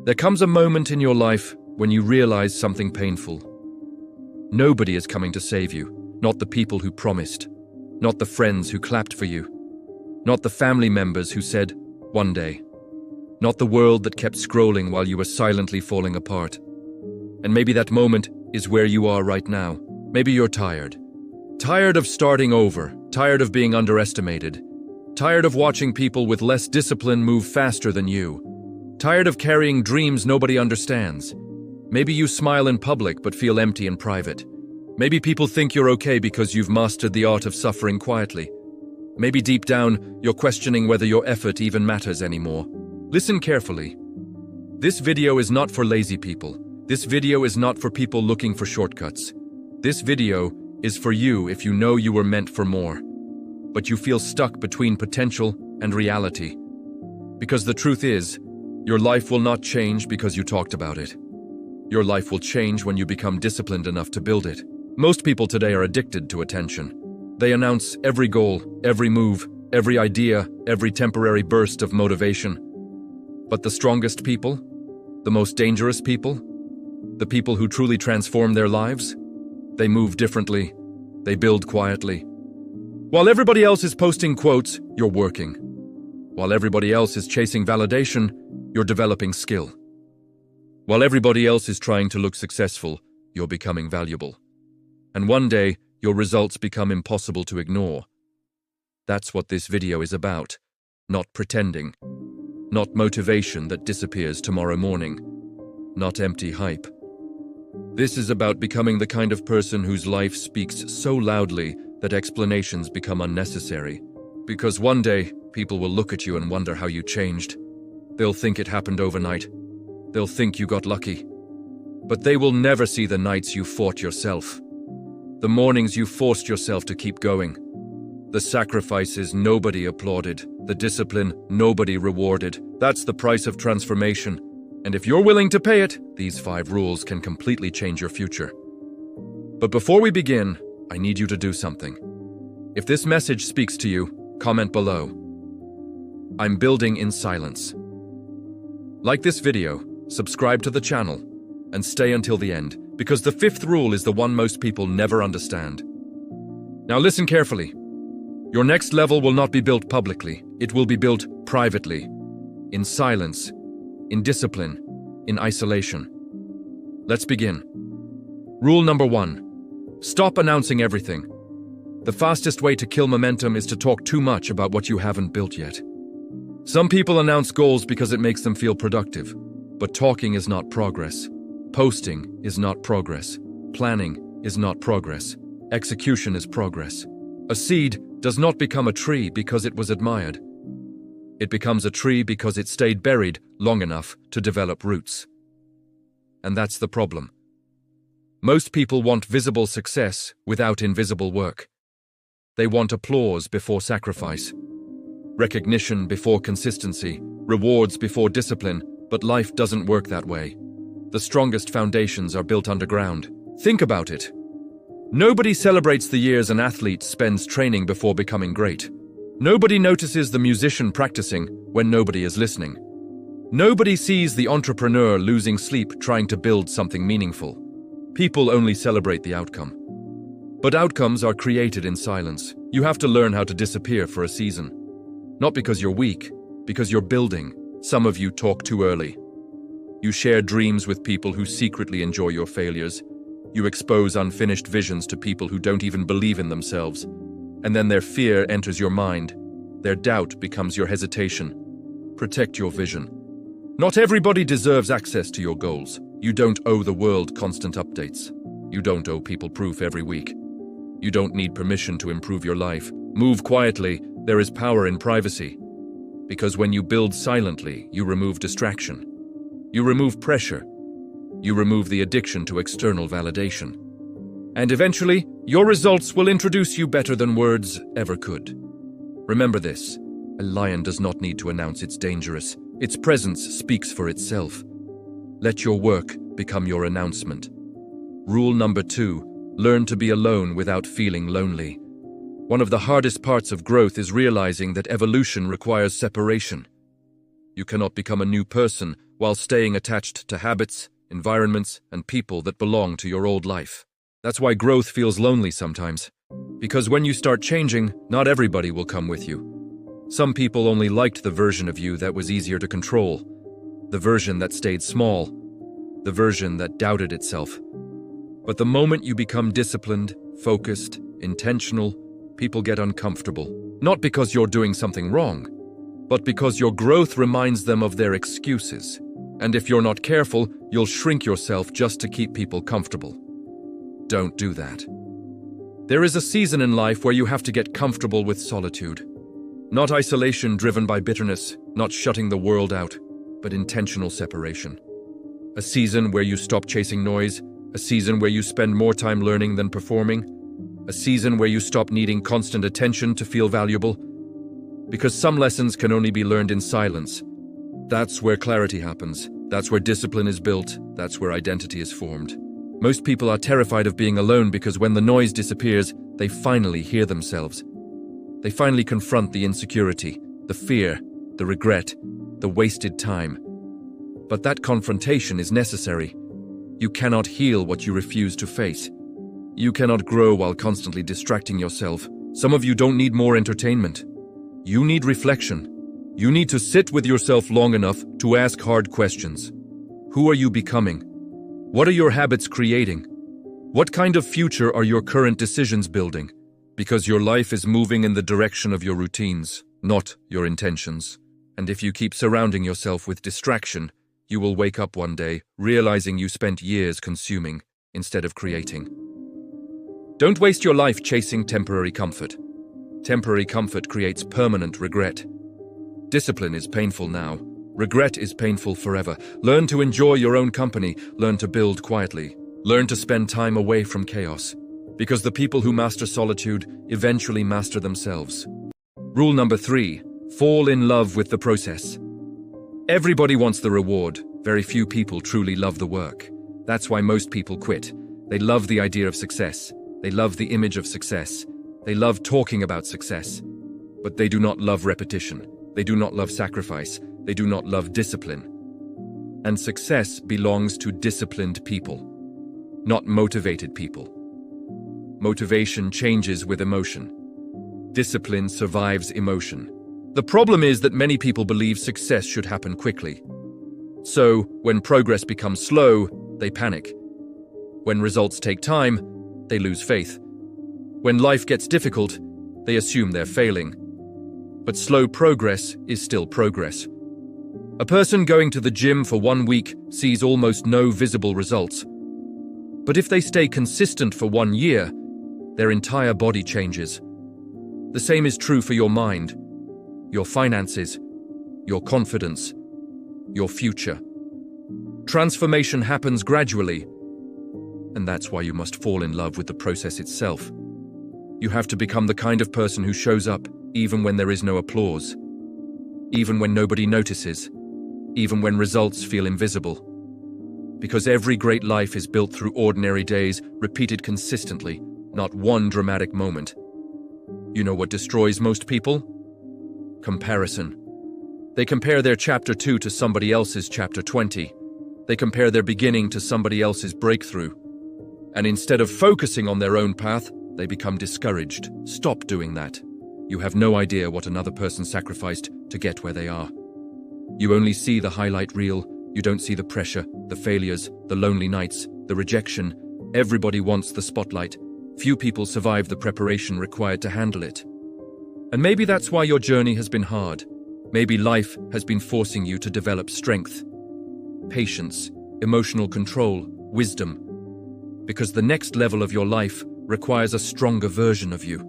There comes a moment in your life when you realize something painful. Nobody is coming to save you, not the people who promised, not the friends who clapped for you, not the family members who said, "One day," not the world that kept scrolling while you were silently falling apart. And maybe that moment is where you are right now. Maybe you're tired. Tired of starting over, tired of being underestimated, tired of watching people with less discipline move faster than you, tired of carrying dreams nobody understands. Maybe you smile in public but feel empty in private. Maybe people think you're okay because you've mastered the art of suffering quietly. Maybe deep down, you're questioning whether your effort even matters anymore. Listen carefully. This video is not for lazy people. This video is not for people looking for shortcuts. This video is for you if you know you were meant for more, but you feel stuck between potential and reality. Because the truth is, your life will not change because you talked about it. Your life will change when you become disciplined enough to build it. Most people today are addicted to attention. They announce every goal, every move, every idea, every temporary burst of motivation. But the strongest people, the most dangerous people, the people who truly transform their lives, they move differently, they build quietly. While everybody else is posting quotes, you're working. While everybody else is chasing validation, you're developing skill. While everybody else is trying to look successful, you're becoming valuable. And one day, your results become impossible to ignore. That's what this video is about. Not pretending. Not motivation that disappears tomorrow morning. Not empty hype. This is about becoming the kind of person whose life speaks so loudly that explanations become unnecessary. Because one day, people will look at you and wonder how you changed. They'll think it happened overnight. They'll think you got lucky. But they will never see the nights you fought yourself. The mornings you forced yourself to keep going. The sacrifices nobody applauded. The discipline nobody rewarded. That's the price of transformation. And if you're willing to pay it, these 5 rules can completely change your future. But before we begin, I need you to do something. If this message speaks to you, comment below. I'm building in silence. Like this video, subscribe to the channel, and stay until the end, because the 5th rule is the one most people never understand. Now listen carefully. Your next level will not be built publicly. It will be built privately, in silence, in discipline, in isolation. Let's begin. Rule number 1. Stop announcing everything. The fastest way to kill momentum is to talk too much about what you haven't built yet. Some people announce goals because it makes them feel productive. But talking is not progress. Posting is not progress. Planning is not progress. Execution is progress. A seed does not become a tree because it was admired. It becomes a tree because it stayed buried long enough to develop roots. And that's the problem. Most people want visible success without invisible work. They want applause before sacrifice, recognition before consistency, rewards before discipline. But life doesn't work that way. The strongest foundations are built underground. Think about it. Nobody celebrates the years an athlete spends training before becoming great. Nobody notices the musician practicing when nobody is listening. Nobody sees the entrepreneur losing sleep trying to build something meaningful. People only celebrate the outcome. But outcomes are created in silence. You have to learn how to disappear for a season. Not because you're weak, because you're building. Some of you talk too early. You share dreams with people who secretly enjoy your failures. You expose unfinished visions to people who don't even believe in themselves. And then their fear enters your mind. Their doubt becomes your hesitation. Protect your vision. Not everybody deserves access to your goals. You don't owe the world constant updates. You don't owe people proof every week. You don't need permission to improve your life. Move quietly. There is power in privacy. Because when you build silently, you remove distraction. You remove pressure. You remove the addiction to external validation. And eventually, your results will introduce you better than words ever could. Remember this, a lion does not need to announce it's dangerous. Its presence speaks for itself. Let your work become your announcement. Rule number 2, learn to be alone without feeling lonely. One of the hardest parts of growth is realizing that evolution requires separation. You cannot become a new person while staying attached to habits, environments, and people that belong to your old life. That's why growth feels lonely sometimes. Because when you start changing, not everybody will come with you. Some people only liked the version of you that was easier to control, the version that stayed small, the version that doubted itself. But the moment you become disciplined, focused, intentional, people get uncomfortable. Not because you're doing something wrong, but because your growth reminds them of their excuses. And if you're not careful, you'll shrink yourself just to keep people comfortable. Don't do that. There is a season in life where you have to get comfortable with solitude. Not isolation driven by bitterness, not shutting the world out, but intentional separation. A season where you stop chasing noise, a season where you spend more time learning than performing, a season where you stop needing constant attention to feel valuable. Because some lessons can only be learned in silence. That's where clarity happens. That's where discipline is built. That's where identity is formed. Most people are terrified of being alone because when the noise disappears, they finally hear themselves. They finally confront the insecurity, the fear, the regret, the wasted time. But that confrontation is necessary. You cannot heal what you refuse to face. You cannot grow while constantly distracting yourself. Some of you don't need more entertainment. You need reflection. You need to sit with yourself long enough to ask hard questions. Who are you becoming? What are your habits creating? What kind of future are your current decisions building? Because your life is moving in the direction of your routines, not your intentions. And if you keep surrounding yourself with distraction, you will wake up one day realizing you spent years consuming instead of creating. Don't waste your life chasing temporary comfort. Temporary comfort creates permanent regret. Discipline is painful now. Regret is painful forever. Learn to enjoy your own company. Learn to build quietly. Learn to spend time away from chaos. Because the people who master solitude eventually master themselves. Rule number 3, fall in love with the process. Everybody wants the reward. Very few people truly love the work. That's why most people quit. They love the idea of success. They love the image of success. They love talking about success. But they do not love repetition. They do not love sacrifice. They do not love discipline. And success belongs to disciplined people, not motivated people. Motivation changes with emotion. Discipline survives emotion. The problem is that many people believe success should happen quickly. So, when progress becomes slow, they panic. When results take time, they lose faith. When life gets difficult, they assume they're failing. But slow progress is still progress. A person going to the gym for 1 week sees almost no visible results. But if they stay consistent for 1 year, their entire body changes. The same is true for your mind, your finances, your confidence, your future. Transformation happens gradually, and that's why you must fall in love with the process itself. You have to become the kind of person who shows up even when there is no applause, even when nobody notices, even when results feel invisible. Because every great life is built through ordinary days, repeated consistently, not one dramatic moment. You know what destroys most people? Comparison. They compare their chapter 2 to somebody else's chapter 20. They compare their beginning to somebody else's breakthrough. And instead of focusing on their own path, they become discouraged. Stop doing that. You have no idea what another person sacrificed to get where they are. You only see the highlight reel. You don't see the pressure, the failures, the lonely nights, the rejection. Everybody wants the spotlight. Few people survive the preparation required to handle it. And maybe that's why your journey has been hard. Maybe life has been forcing you to develop strength, patience, emotional control, wisdom. Because the next level of your life requires a stronger version of you.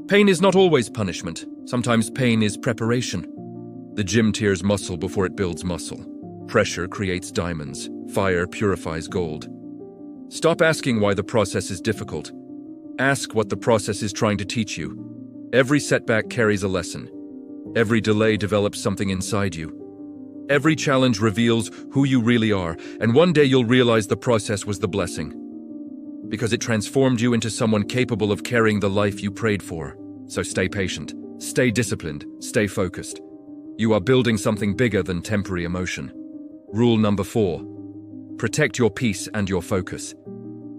Pain is not always punishment. Sometimes pain is preparation. The gym tears muscle before it builds muscle. Pressure creates diamonds. Fire purifies gold. Stop asking why the process is difficult. Ask what the process is trying to teach you. Every setback carries a lesson. Every delay develops something inside you. Every challenge reveals who you really are, and one day you'll realize the process was the blessing. Because it transformed you into someone capable of carrying the life you prayed for. So stay patient, stay disciplined, stay focused. You are building something bigger than temporary emotion. Rule number 4. Protect your peace and your focus.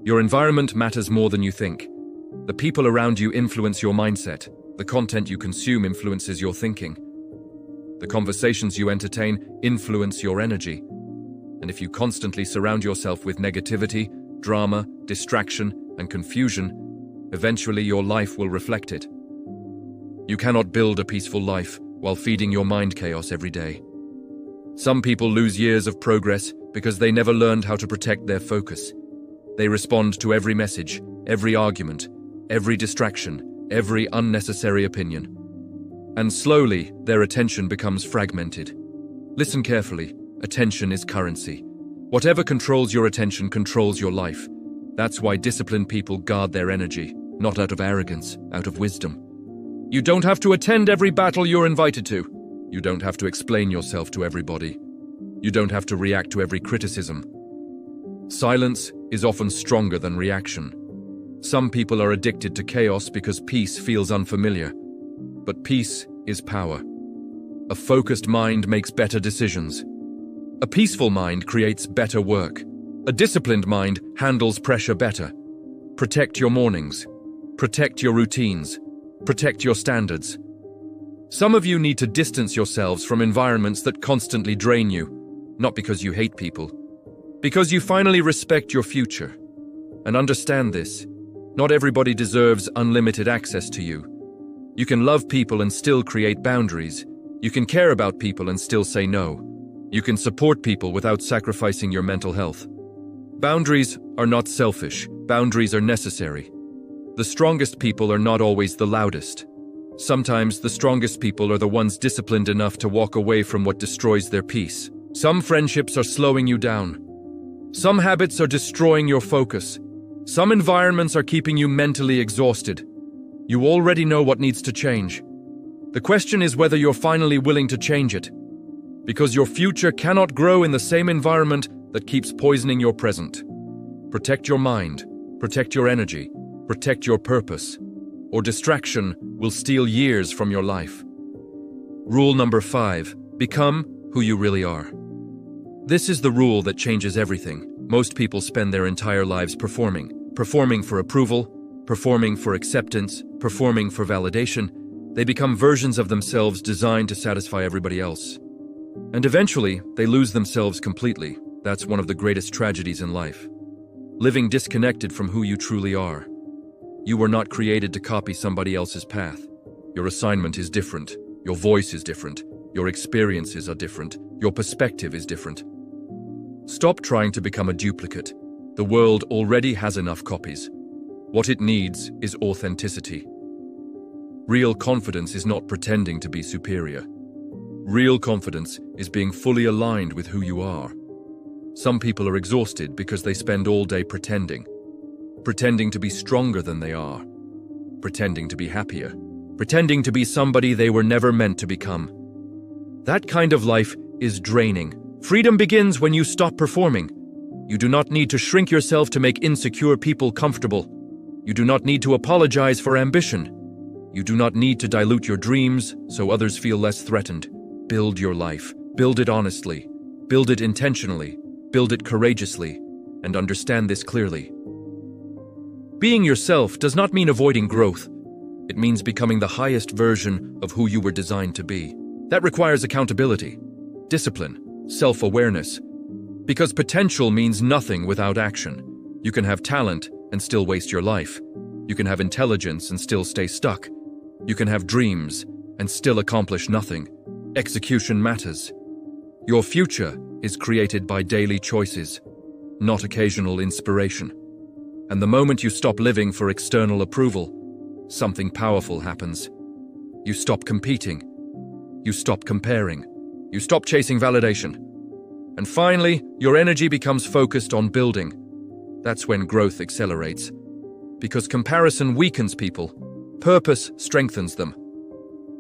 Your environment matters more than you think. The people around you influence your mindset. The content you consume influences your thinking. The conversations you entertain influence your energy. And if you constantly surround yourself with negativity, drama, distraction, and confusion, eventually your life will reflect it. You cannot build a peaceful life while feeding your mind chaos every day. Some people lose years of progress because they never learned how to protect their focus. They respond to every message, every argument, every distraction, every unnecessary opinion. And slowly, their attention becomes fragmented. Listen carefully. Attention is currency. Whatever controls your attention controls your life. That's why disciplined people guard their energy, not out of arrogance, out of wisdom. You don't have to attend every battle you're invited to. You don't have to explain yourself to everybody. You don't have to react to every criticism. Silence is often stronger than reaction. Some people are addicted to chaos because peace feels unfamiliar. But peace is power. A focused mind makes better decisions. A peaceful mind creates better work. A disciplined mind handles pressure better. Protect your mornings. Protect your routines. Protect your standards. Some of you need to distance yourselves from environments that constantly drain you, not because you hate people, because you finally respect your future. And understand this, not everybody deserves unlimited access to you. You can love people and still create boundaries. You can care about people and still say no. You can support people without sacrificing your mental health. Boundaries are not selfish. Boundaries are necessary. The strongest people are not always the loudest. Sometimes the strongest people are the ones disciplined enough to walk away from what destroys their peace. Some friendships are slowing you down. Some habits are destroying your focus. Some environments are keeping you mentally exhausted. You already know what needs to change. The question is whether you're finally willing to change it. Because your future cannot grow in the same environment that keeps poisoning your present. Protect your mind, protect your energy, protect your purpose, or distraction will steal years from your life. Rule number 5, become who you really are. This is the rule that changes everything. Most people spend their entire lives performing for approval, performing for acceptance, performing for validation. They become versions of themselves designed to satisfy everybody else. And eventually, they lose themselves completely. That's one of the greatest tragedies in life. Living disconnected from who you truly are. You were not created to copy somebody else's path. Your assignment is different. Your voice is different. Your experiences are different. Your perspective is different. Stop trying to become a duplicate. The world already has enough copies. What it needs is authenticity. Real confidence is not pretending to be superior. Real confidence is being fully aligned with who you are. Some people are exhausted because they spend all day pretending to be stronger than they are, pretending to be happier, pretending to be somebody they were never meant to become. That kind of life is draining. Freedom begins when you stop performing. You do not need to shrink yourself to make insecure people comfortable. You do not need to apologize for ambition. You do not need to dilute your dreams so others feel less threatened. Build your life. Build it honestly. Build it intentionally. Build it courageously. And understand this clearly. Being yourself does not mean avoiding growth. It means becoming the highest version of who you were designed to be. That requires accountability, discipline, self-awareness. Because potential means nothing without action. You can have talent and still waste your life. You can have intelligence and still stay stuck. You can have dreams and still accomplish nothing. Execution matters. Your future is created by daily choices, not occasional inspiration. And the moment you stop living for external approval, something powerful happens. You stop competing. You stop comparing. You stop chasing validation. And finally, your energy becomes focused on building. That's when growth accelerates. Because comparison weakens people. Purpose strengthens them.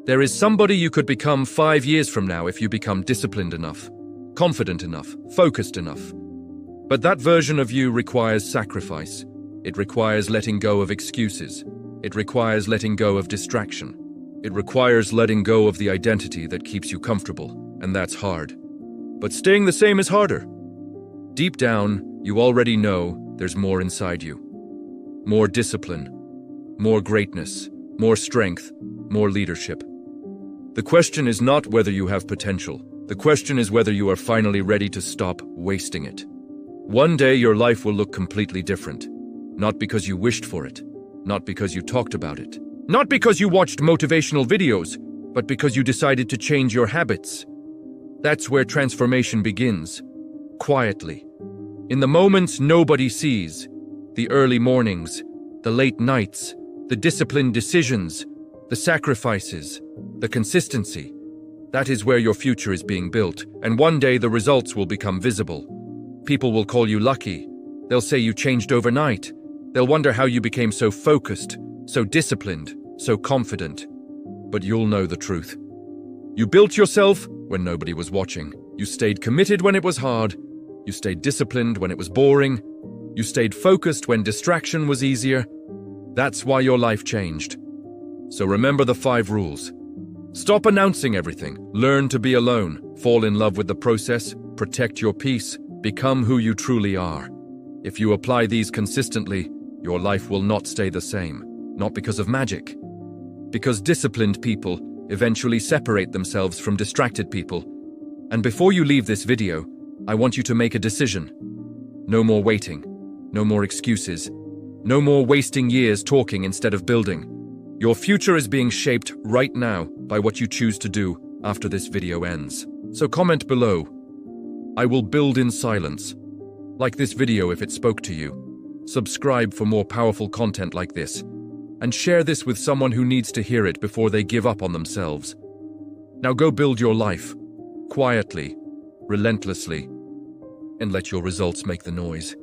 There is somebody you could become 5 years from now if you become disciplined enough, confident enough, focused enough. But that version of you requires sacrifice. It requires letting go of excuses. It requires letting go of distraction. It requires letting go of the identity that keeps you comfortable, and that's hard. but staying the same is harder. Deep down, you already know there's more inside you. More discipline, more greatness, more strength, more leadership. The question is not whether you have potential. The question is whether you are finally ready to stop wasting it. One day your life will look completely different. Not because you wished for it, not because you talked about it, not because you watched motivational videos, but because you decided to change your habits. That's where transformation begins, quietly. In the moments nobody sees, the early mornings, the late nights, the disciplined decisions, the sacrifices, the consistency. That is where your future is being built, and one day the results will become visible. People will call you lucky. They'll say you changed overnight. They'll wonder how you became so focused, so disciplined, so confident. But you'll know the truth. You built yourself when nobody was watching. You stayed committed when it was hard. You stayed disciplined when it was boring. You stayed focused when distraction was easier. That's why your life changed. So remember the 5 rules. Stop announcing everything. Learn to be alone. Fall in love with the process. Protect your peace. Become who you truly are. If you apply these consistently, your life will not stay the same. Not because of magic. Because disciplined people eventually separate themselves from distracted people. And before you leave this video, I want you to make a decision. No more waiting. No more excuses. No more wasting years talking instead of building. Your future is being shaped right now by what you choose to do after this video ends. So comment below. I will build in silence. Like this video if it spoke to you. Subscribe for more powerful content like this. And share this with someone who needs to hear it before they give up on themselves. Now go build your life. Quietly. Relentlessly. And let your results make the noise.